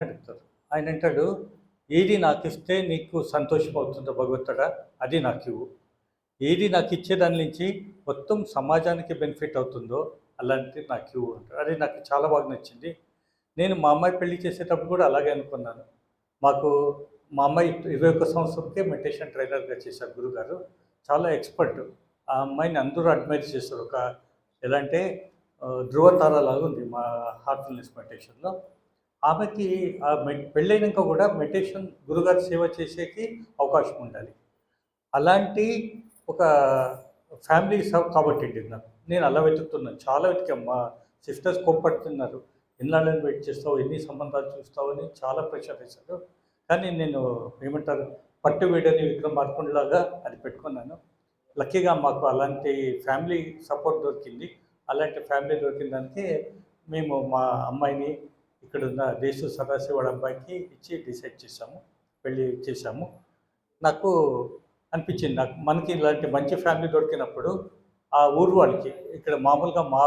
అడుగుతారు. ఆయన అంటాడు, "ఏది నాకిస్తే నీకు సంతోషమవుతుందో భగవంతుడా అది నాకివ్వు. ఏది నాకిచ్చే దాని నుంచి మొత్తం సమాజానికి బెనిఫిట్ అవుతుందో అలాంటిది నాకివ్వు" అంటాడు. అది నాకు చాలా బాగా నచ్చింది. నేను మా అమ్మాయి పెళ్లి చేసేటప్పుడు కూడా అలాగే అనుకున్నాను. మాకు మా అమ్మాయి 21 సంవత్సరంకే మెడిటేషన్ ట్రైనర్‌గా చేశారు గురువుగారు. చాలా ఎక్స్‌పర్ట్. ఆ అమ్మాయిని అందరూ అడ్మైర్ చేస్తారు. ఎలా అంటే ధ్రువ తారలాగా ఉంది మా హార్ట్‌ఫుల్‌నెస్ మెడిటేషన్‌లో. ఆమెకి పెళ్ళైనంక కూడా మెడిటేషన్ గురుగారి సేవ చేసేకి అవకాశం ఉండాలి. అలాంటి ఒక ఫ్యామిలీ కాబట్టింది నాకు. నేను అలా వెతుకుతున్నాను. చాలా వెతికాం. మా సిస్టర్స్ కోప్పడుతున్నారు. ఎన్నాళ్ళని వెయిట్ చేస్తావు? ఎన్ని సంబంధాలు చూస్తావు? అని చాలా ప్రెషర్ వేశారు. కానీ నేను ఏమంటారు పట్టు వీడని విక్రమార్కుడిలాగా అది పెట్టుకున్నాను. లక్కీగా మాకు అలాంటి ఫ్యామిలీ సపోర్ట్ దొరికింది. అలాంటి ఫ్యామిలీ దొరికిన దానికి మేము మా అమ్మాయిని ఇక్కడున్న దేశు సదాశివ వాళ్ళ అబ్బాయికి ఇచ్చి డిసైడ్ చేశాము. పెళ్లి చేశాము. నాకు అనిపించింది మనకి ఇలాంటి మంచి ఫ్యామిలీ దొరికినప్పుడు ఆ ఊరు వాళ్ళకి ఇక్కడ మామూలుగా మా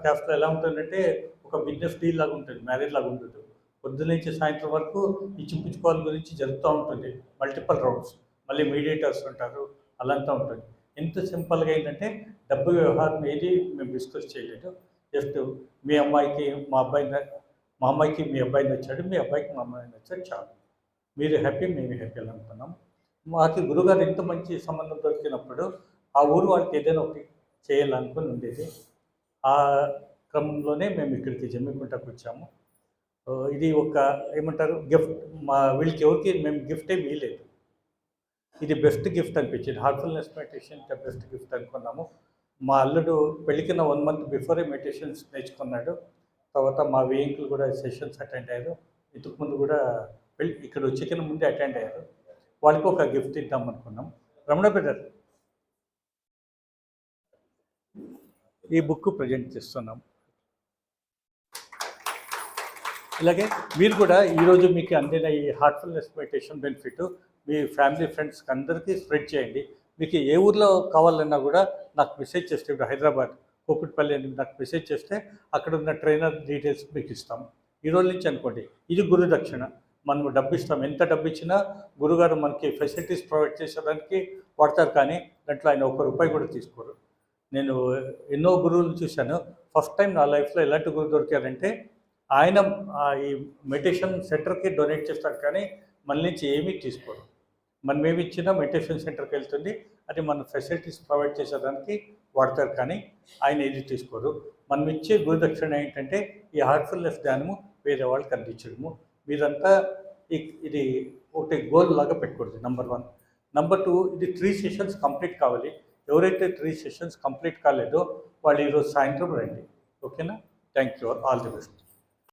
క్యాస్ట్‌లో ఎలా ఉంటుందంటే ఒక బిజినెస్ డీల్ లాగా ఉంటుంది. మ్యారేజ్ లాగా ఉండదు. పొద్దున్నుంచి సాయంత్రం వరకు ఇచ్చిపుచ్చుకోవడం గురించి జరుగుతూ ఉంటుంది. Multiple rounds. మళ్ళీ మీడియేటర్స్ ఉంటారు. అలంతా ఉంటుంది. ఎంత సింపుల్‌గా ఏంటంటే డబ్బు వ్యవహారం ఏది మేము డిస్కస్ చేయలేదు. జస్ట్ మీ అమ్మాయికి మా అమ్మాయికి మీ అబ్బాయి నచ్చాడు. మీ అబ్బాయికి మా అమ్మాయి నచ్చాడు చాలు. మీరు హ్యాపీ మేము హ్యాపీ అనుకున్నాం. మాకు గురుగారు ఇంత మంచి సంబంధం దొరికినప్పుడు ఆ ఊరు వాళ్ళకి ఏదైనా ఒకటి చేయాలనుకుని ఉండేది. ఆ క్రమంలోనే మేము ఇక్కడికి జమ్మికుంటకు వచ్చాము. ఇది ఒక ఏమంటారు గిఫ్ట్ వీళ్ళకి ఎవరికి మేము గిఫ్ట్ ఏమి ఇవ్వలేదు. ఇది బెస్ట్ గిఫ్ట్ అనిపించింది. హార్ట్‌ఫుల్‌నెస్ మెడిటేషన్ బెస్ట్ గిఫ్ట్ అనుకున్నాము. మా అల్లుడు పెళ్ళికిన 1 మంత్ బిఫోరే మెడిటేషన్స్ నేర్చుకున్నాడు. తర్వాత మా వేయింకులు కూడా సెషన్స్ అటెండ్ అయ్యారు. ఇంతకుముందు కూడా ఇక్కడ వచ్చేకన్నా ముందే అటెండ్ అయ్యారు. వాళ్ళకి ఒక గిఫ్ట్ ఇద్దాం అనుకున్నాం. రమణ బ్రదర్ ఈ బుక్ ప్రజెంట్ చేస్తున్నాం. ఇలాగే మీరు కూడా ఈరోజు మీకు అందిన ఈ హార్ట్‌ఫుల్‌నెస్ మెడిటేషన్ బెనిఫిట్ మీ ఫ్యామిలీ ఫ్రెండ్స్కి అందరికీ స్ప్రెడ్ చేయండి. మీకు ఏ ఊర్లో కావాలన్నా కూడా నాకు మెసేజ్ చేస్తే ఇప్పుడు హైదరాబాద్ కూకట్పల్లి అని నాకు మెసేజ్ చేస్తే అక్కడ ఉన్న ట్రైనర్ డీటెయిల్స్ మీకు ఇస్తాము. ఈ రోజు నుంచి అనుకోండి ఇది గురుదక్షిణ. మనము డబ్బు ఇస్తాం. ఎంత డబ్బు ఇచ్చినా గురుగారు మనకి ఫెసిలిటీస్ ప్రొవైడ్ చేసేదానికి వాడతారు. కానీ దాంట్లో ఆయన ₹1 కూడా తీసుకోరు. నేను ఎన్నో గురువులను చూశాను. ఫస్ట్ టైం నా లైఫ్లో ఎలాంటి గురువు దొరికారంటే ఆయన ఈ మెడిటేషన్ సెంటర్కి డొనేట్ చేస్తారు. కానీ మన నుంచి ఏమీ తీసుకోరు. మనం ఏమి ఇచ్చినా మెడిటేషన్ సెంటర్కి వెళ్తుంది. అది మన ఫెసిలిటీస్ ప్రొవైడ్ చేసేదానికి వాడతారు. కానీ ఆయన ఏది తీసుకోరు. మనం ఇచ్చే గురుదక్షిణ ఏంటంటే ఈ హార్ట్‌ఫుల్‌నెస్ ధ్యానము వేరే వాళ్ళకి అందించడము. మీరంతా ఇది ఒకటి గోల్ లాగా పెట్టుకోండి. నంబర్ 1. నంబర్ 2 ఇది 3 సెషన్స్ కంప్లీట్ కావాలి. ఎవరైతే 3 సెషన్స్ కంప్లీట్ కాలేదో వాళ్ళు ఈరోజు సాయంత్రం రండి. ఓకేనా? Thank you. All the best.